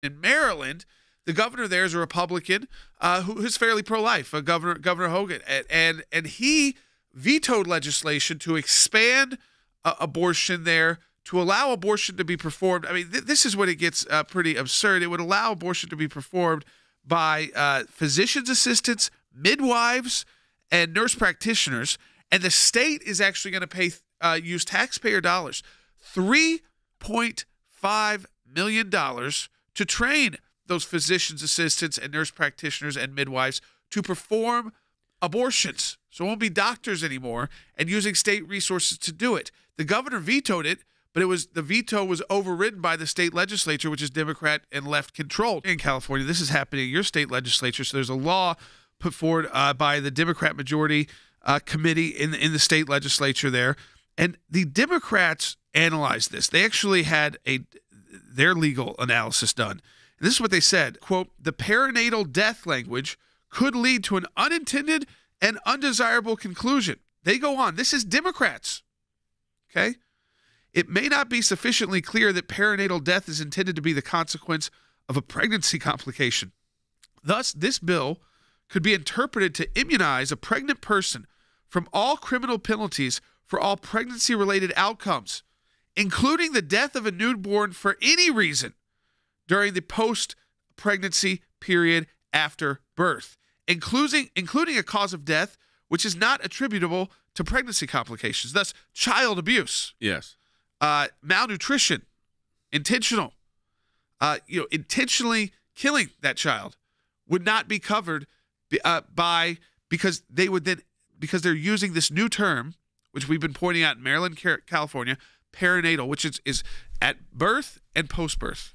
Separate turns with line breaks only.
In Maryland, the governor there is a Republican who is fairly pro-life, Governor Hogan, and he vetoed legislation to expand abortion there, to allow abortion to be performed. I mean, this is when it gets pretty absurd. It would allow abortion to be performed by physician's assistants, midwives, and nurse practitioners, and the state is actually going to pay use taxpayer dollars, $3.5 million to train those physician's assistants and nurse practitioners and midwives to perform abortions. So it won't be doctors anymore, and using state resources to do it. The governor vetoed it, but the veto was overridden by the state legislature, which is Democrat and left controlled. In California, this is happening in your state legislature. So there's a law put forward by the Democrat majority committee in the state legislature there, and the Democrats analyzed this. They actually had their legal analysis done. And this is what they said, quote, "The perinatal death language could lead to an unintended and undesirable conclusion." They go on. This is Democrats. Okay? "It may not be sufficiently clear that perinatal death is intended to be the consequence of a pregnancy complication. Thus, this bill could be interpreted to immunize a pregnant person from all criminal penalties for all pregnancy-related outcomes, including the death of a newborn for any reason during the post-pregnancy period after birth, including a cause of death which is not attributable to pregnancy complications, thus child abuse,
Yes.
Malnutrition, intentionally killing that child would not be covered because they're using this new term, which we've been pointing out in Maryland, California, perinatal, which is at birth and post-birth.